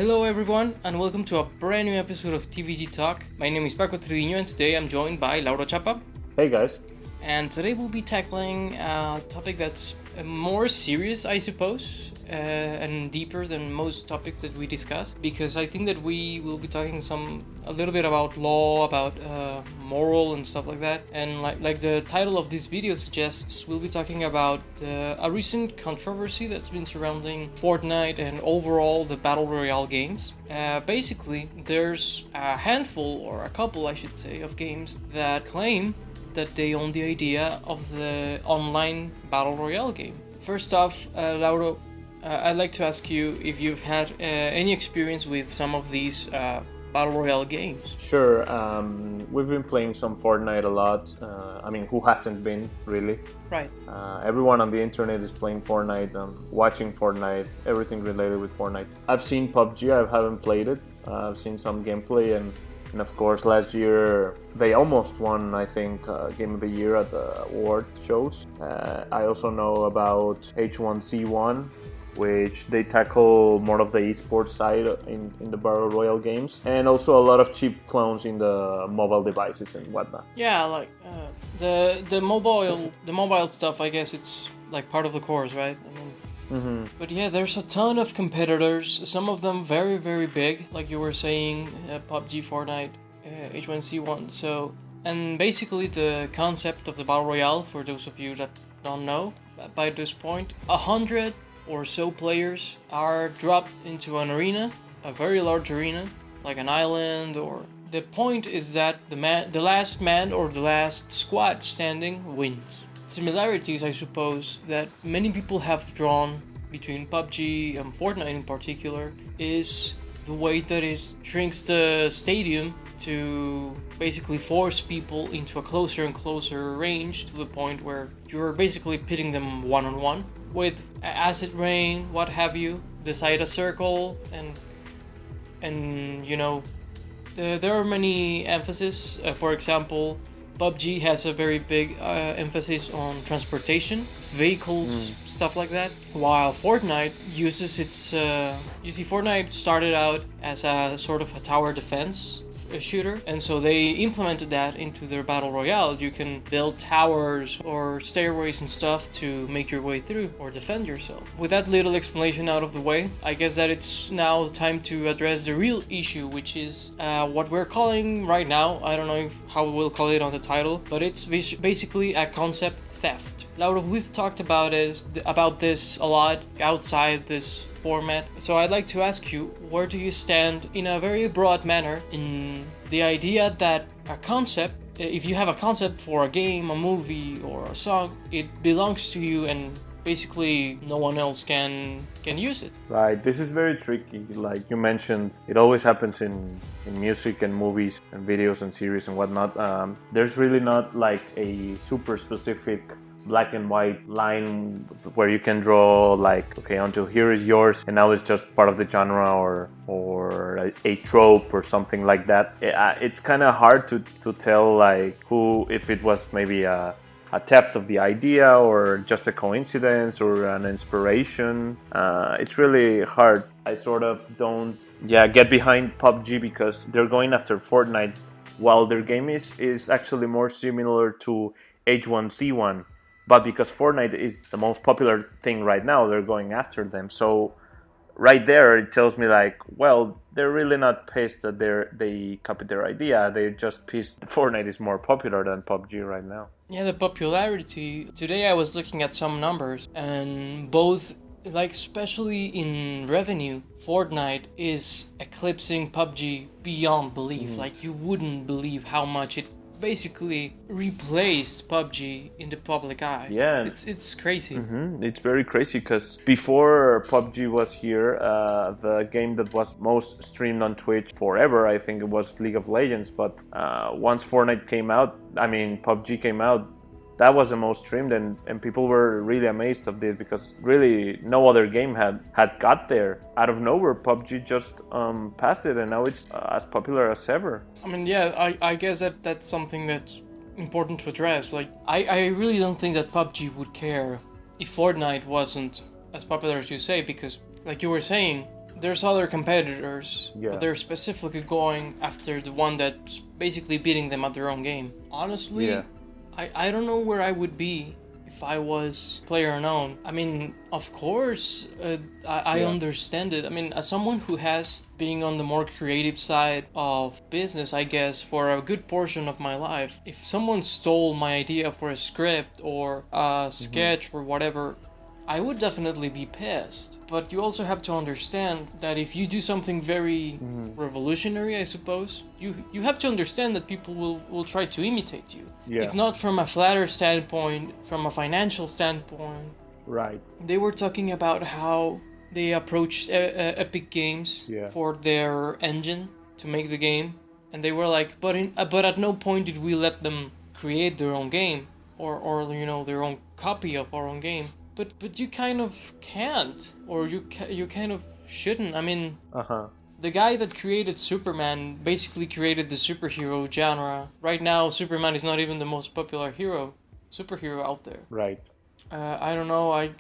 Hello everyone and welcome to a brand new episode of TVG Talk. My name is Paco Triviño and today I'm joined by Laura Chapa. Hey guys. And today we'll be tackling a topic that's more serious, I suppose, and deeper than most topics that we discuss, because I think that we will be talking a little bit about law, about moral and stuff like that. And like the title of this video suggests, we'll be talking about a recent controversy that's been surrounding Fortnite and overall the Battle Royale games. Basically, there's a handful, or a couple I should say, of games that claim that they own the idea of the online Battle Royale game. First off, Lauro, I'd like to ask you if you've had any experience with some of these Battle Royale games. Sure, we've been playing some Fortnite a lot. Who hasn't been, really? Right. Everyone on the internet is playing Fortnite, watching Fortnite, everything related with Fortnite. I've seen PUBG, I haven't played it. I've seen some gameplay and of course, last year they almost won, I think, Game of the Year at the award shows. I also know about H1Z1, which they tackle more of the esports side in the Battle Royale games, and also a lot of cheap clones in the mobile devices and whatnot. Yeah, like the mobile stuff. I guess it's like part of the course, right? But yeah, there's a ton of competitors, some of them very, very big, like you were saying, PUBG, Fortnite, H1Z1. So, and basically the concept of the Battle Royale, for those of you that don't know, by this point, 100 or so players are dropped into an arena, a very large arena, like an island, or the point is that the last man or the last squad standing wins. Similarities, I suppose, that many people have drawn between PUBG and Fortnite in particular is the way that it shrinks the stadium to basically force people into a closer and closer range, to the point where you're basically pitting them one-on-one with acid rain, what have you, decide a circle, and you know, there are many emphasis. For example, PUBG has a very big emphasis on transportation, vehicles, stuff like that. While Fortnite uses its... Fortnite started out as a sort of a tower defense shooter, and so they implemented that into their Battle Royale. You can build towers or stairways and stuff to make your way through or defend yourself. With that little explanation out of the way, I guess that it's now time to address the real issue, which is what we're calling right now, I don't know how we'll call it on the title, but it's basically a concept theft. Laura, we've talked about this a lot outside this format, so I'd like to ask you, where do you stand in a very broad manner in the idea that a concept, if you have a concept for a game, a movie, or a song, it belongs to you and basically no one else can use it? Right, this is very tricky. Like you mentioned, it always happens in music and movies and videos and series and whatnot. There's really not like a super specific black and white line where you can draw like, okay, until here is yours and now it's just part of the genre or a trope or something like that. It's kind of hard to tell like who, if it was maybe a theft of the idea or just a coincidence or an inspiration. It's really hard. I sort of don't get behind PUBG because they're going after Fortnite while their game is actually more similar to H1Z1. But because Fortnite is the most popular thing right now, they're going after them. So right there, it tells me like, well, they're really not pissed that they copied their idea. They're just pissed that Fortnite is more popular than PUBG right now. Yeah, the popularity. Today I was looking at some numbers, and both, like especially in revenue, Fortnite is eclipsing PUBG beyond belief. Like you wouldn't believe how much it basically replaced PUBG in the public eye. Yeah, it's crazy. It's very crazy because before PUBG was here, the game that was most streamed on Twitch forever, I think it was League of Legends. But once Fortnite came out, PUBG came out, that was the most streamed, and people were really amazed of this because really no other game had got there. Out of nowhere, PUBG just passed it, and now it's as popular as ever. I guess that's something that's important to address. Like, I really don't think that PUBG would care if Fortnite wasn't as popular as you say, because like you were saying, there's other competitors, Yeah. but they're specifically going after the one that's basically beating them at their own game. Honestly, Yeah. I don't know where I would be if I was player unknown. I mean, of course, I Yeah. understand it. I mean, as someone who has been on the more creative side of business, I guess, for a good portion of my life, if someone stole my idea for a script or a sketch or whatever, I would definitely be pissed. But you also have to understand that if you do something very revolutionary, I suppose, you have to understand that people will try to imitate you. Yeah. If not from a flatter standpoint, from a financial standpoint. Right. They were talking about how they approached Epic Games Yeah. for their engine to make the game, and they were like, but at no point did we let them create their own game or you know, their own copy of our own game. But you kind of can't, or you kind of shouldn't. I mean, the guy that created Superman basically created the superhero genre. Right now, Superman is not even the most popular superhero out there. Right. I don't know. I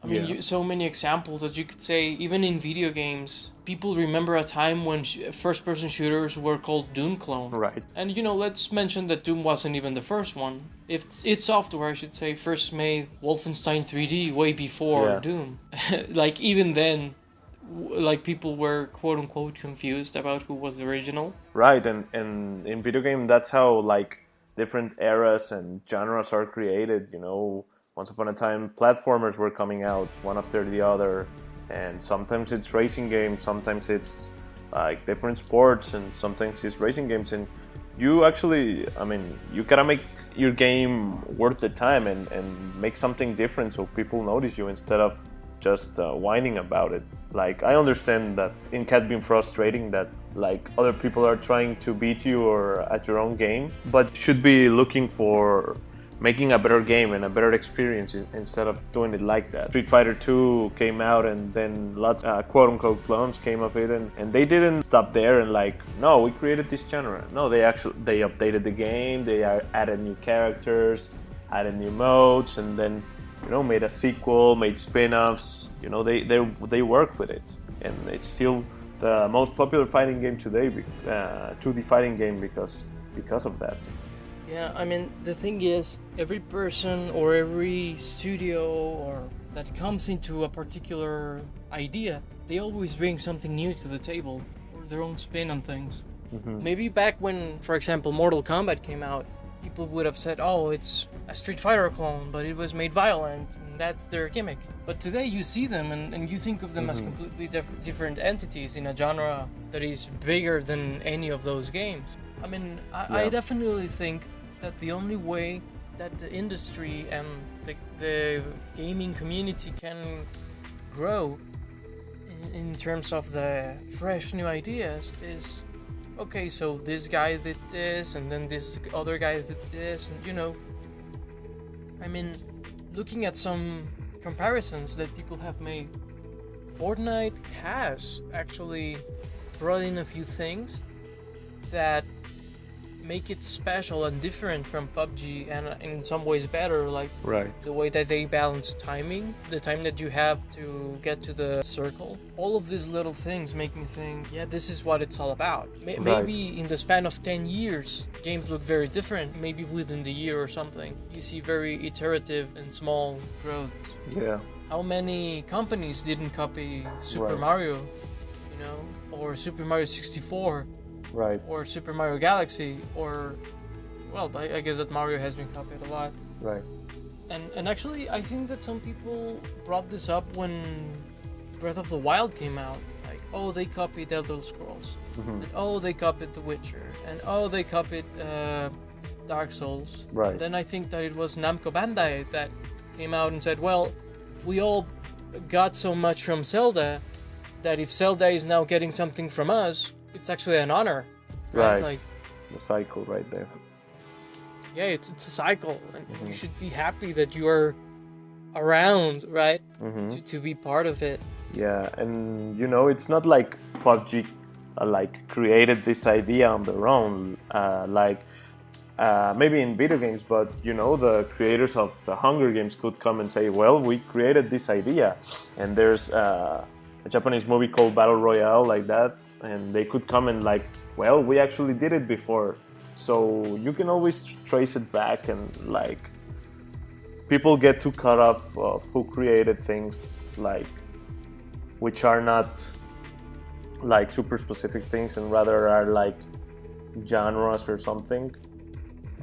mean, Yeah. so many examples that you could say. Even in video games, people remember a time when first-person shooters were called Doom clone. Right. And you know, let's mention that Doom wasn't even the first one. Id Software, I should say, first made Wolfenstein 3D way before Yeah. Doom. Like even then, like people were quote unquote confused about who was the original. Right. And in video game, that's how like different eras and genres are created. You know, once upon a time, platformers were coming out one after the other, and sometimes it's racing games, sometimes it's like different sports, and sometimes it's racing games. And you actually, I mean, you gotta make your game worth the time and make something different so people notice you instead of just whining about it. Like, I understand that it can be frustrating that like other people are trying to beat you or at your own game, but should be looking for making a better game and a better experience instead of doing it like that. Street Fighter 2 came out, and then lots quote-unquote clones came of it, and they didn't stop there and like, no, we created this genre. No, they updated the game, they added new characters, added new modes, and then, you know, made a sequel, made spin-offs. You know, they work with it, and it's still the most popular fighting game today, 2D fighting game because of that. Yeah, I mean, the thing is, every person or every studio or that comes into a particular idea, they always bring something new to the table, or their own spin on things. Maybe back when, for example, Mortal Kombat came out, people would have said, oh, it's a Street Fighter clone, but it was made violent, and that's their gimmick. But today you see them, and you think of them as completely different entities in a genre that is bigger than any of those games. I mean, I definitely think that the only way that the industry and the gaming community can grow in terms of the fresh new ideas is, okay, so this guy did this, and then this other guy did this, and you know, I mean, looking at some comparisons that people have made, Fortnite has actually brought in a few things that make it special and different from PUBG, and in some ways better, like the way that they balance timing, the time that you have to get to the circle. All of these little things make me think, yeah, this is what it's all about. Maybe in the span of 10 years, games look very different. Maybe within the year or something, you see very iterative and small growths. Yeah. How many companies didn't copy Super Mario, you know, or Super Mario 64? Right. Or Super Mario Galaxy, or, well, I guess that Mario has been copied a lot. Right. And actually, I think that some people brought this up when Breath of the Wild came out. Like, oh, they copied Elder Scrolls. And, oh, they copied The Witcher. And, oh, they copied Dark Souls. Right. And then I think that it was Namco Bandai that came out and said, well, we all got so much from Zelda that if Zelda is now getting something from us, it's actually an honor, right? Like the cycle right there. Yeah, it's a cycle, and you should be happy that you are around, right? To be part of it. Yeah, and you know, it's not like PUBG like created this idea on their own, maybe in video games, but you know, the creators of the Hunger Games could come and say, well, we created this idea, and there's a Japanese movie called Battle Royale like that, and they could come and like, well, we actually did it before. So you can always trace it back, and like people get too caught up of who created things like which are not like super specific things and rather are like genres or something.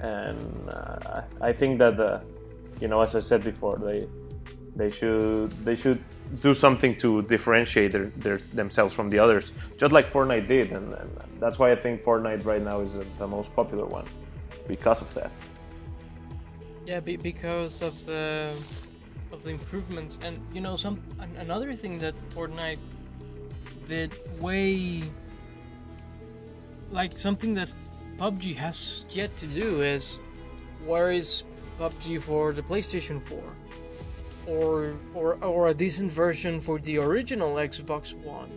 And I think that as I said before, they should do something to differentiate themselves from the others, just like Fortnite did, and that's why I think Fortnite right now is the most popular one, because of that. Yeah, because of the improvements, and another thing that Fortnite did way, like something that PUBG has yet to do is, where is PUBG for the PlayStation 4? Or a decent version for the original Xbox One,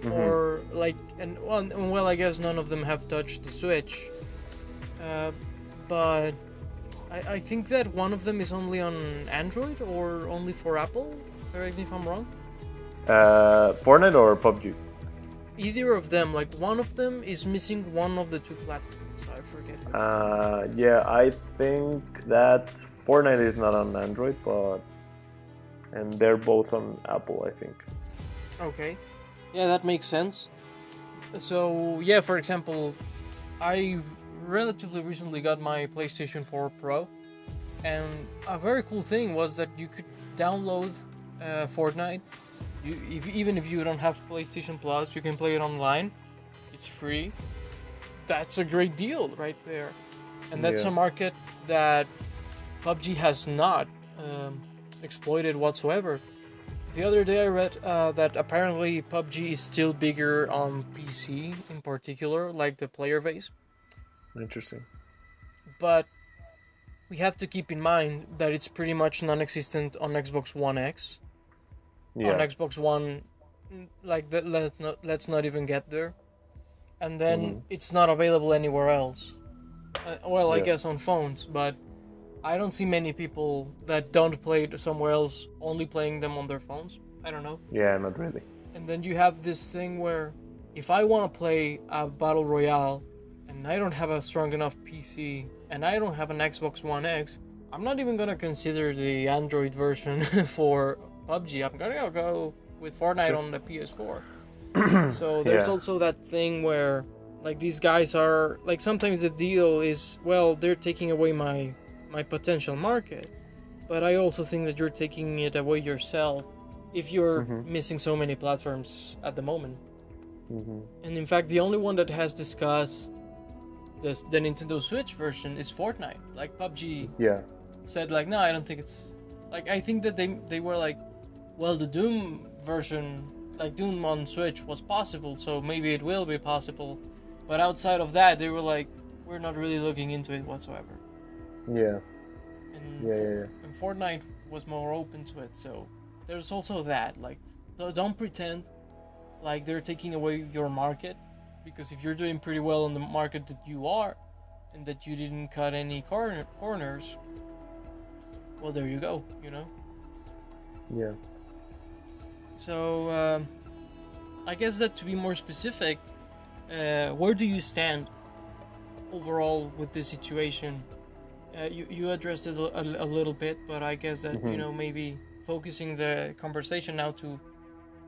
or like, well, I guess none of them have touched the Switch, but I think that one of them is only on Android or only for Apple. Correct me if I'm wrong. Fortnite or PUBG? Either of them. Like, one of them is missing one of the two platforms. I forget. Yeah, I think that Fortnite is not on Android, and they're both on Apple, I think. Okay. Yeah, that makes sense. So, yeah, for example, I've relatively recently got my PlayStation 4 Pro, and a very cool thing was that you could download Fortnite. Even if you don't have PlayStation Plus, you can play it online. It's free. That's a great deal right there. And that's a market that PUBG has not exploited whatsoever. The other day I read that apparently PUBG is still bigger on PC in particular, like the player base. Interesting. But we have to keep in mind that it's pretty much non-existent on Xbox One X. Yeah. On Xbox One, like that, let's not even get there. And then it's not available anywhere else. I guess on phones, but I don't see many people that don't play it somewhere else, only playing them on their phones. I don't know. Yeah, not really. And then you have this thing where if I want to play a Battle Royale and I don't have a strong enough PC and I don't have an Xbox One X, I'm not even going to consider the Android version for PUBG. I'm going to go with Fortnite on the PS4. So there's also that thing where, like, these guys are, like, sometimes the deal is, well, they're taking away my potential market, but I also think that you're taking it away yourself if you're missing so many platforms at the moment. And in fact, the only one that has discussed the Nintendo Switch version is Fortnite. Like, PUBG said, like, no, I don't think it's, like, I think that they were like, well, the Doom version, like Doom on Switch was possible, so maybe it will be possible, but outside of that, they were like, we're not really looking into it whatsoever. Yeah. And Fortnite was more open to it, so there's also that. Like, don't pretend like they're taking away your market, because if you're doing pretty well on the market that you are, and that you didn't cut any corners, well, there you go, Yeah. So, I guess that to be more specific, where do you stand overall with this situation? You addressed it a little bit, but I guess that, maybe focusing the conversation now to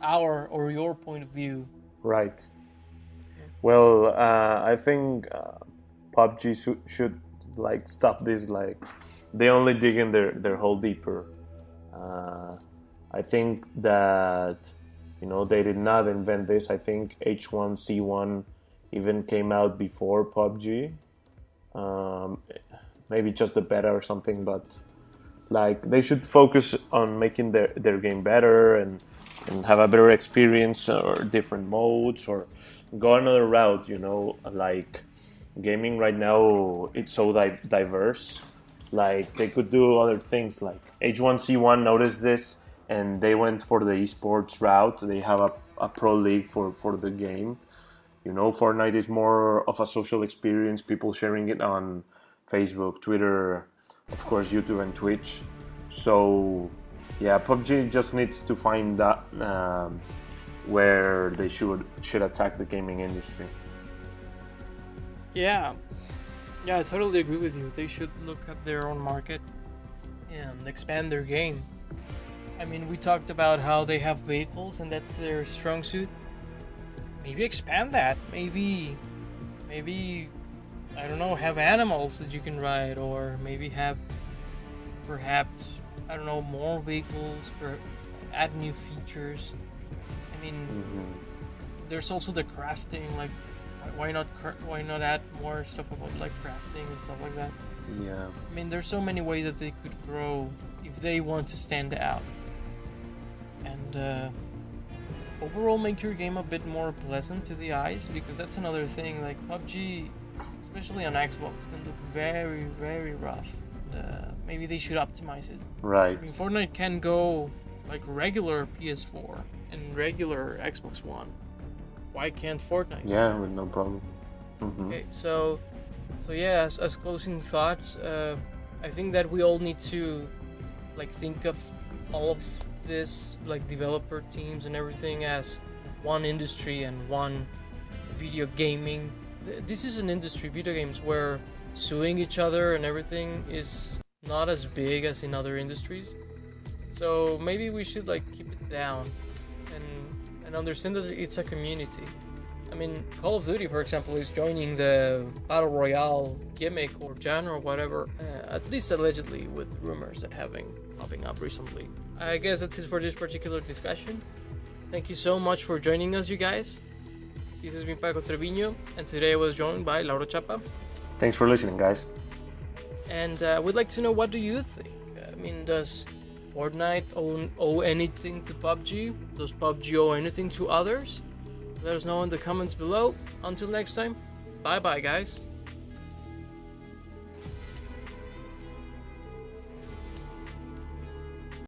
our or your point of view. Right. Well, I think PUBG should like stop this. Like, they only dig in their hole deeper. I think that they did not invent this. I think H1C1 even came out before PUBG. Maybe just a beta or something, but like they should focus on making their game better and have a better experience, or different modes, or go another route. Like gaming right now, it's so diverse. Like, they could do other things. Like H1C1 noticed this, and they went for the esports route. They have a pro league for the game. Fortnite is more of a social experience, people sharing it on Facebook, Twitter, of course, YouTube and Twitch. So Yeah, PUBG just needs to find that where they should attack the gaming industry. Yeah, I totally agree with you. They should look at their own market and expand their game. I mean, we talked about how they have vehicles and that's their strong suit. Maybe expand that. Maybe I don't know, have animals that you can ride, or maybe have perhaps, I don't know, more vehicles, or add new features. I mean, there's also the crafting. Like, why not add more stuff about like crafting and stuff like that? Yeah. I mean, there's so many ways that they could grow if they want to stand out. And overall, make your game a bit more pleasant to the eyes, because that's another thing. Like PUBG, especially on Xbox, can look very, very rough. Maybe they should optimize it. Right. I mean, Fortnite can go like regular PS4 and regular Xbox One. Why can't Fortnite? Yeah, with no problem. Okay, so yeah, as closing thoughts, I think that we all need to like think of all of this, like developer teams and everything, as one industry and one video gaming. This is an industry, video games, where suing each other and everything is not as big as in other industries. So maybe we should like keep it down and understand that it's a community. I mean, Call of Duty, for example, is joining the Battle Royale gimmick or genre or whatever, at least allegedly, with rumors that have been popping up recently. I guess that's it for this particular discussion. Thank you so much for joining us, you guys. This has been Paco Treviño, and today I was joined by Lauro Chapa. Thanks for listening, guys. And we'd like to know, what do you think? I mean, does Fortnite owe anything to PUBG? Does PUBG owe anything to others? Let us know in the comments below. Until next time, bye bye guys.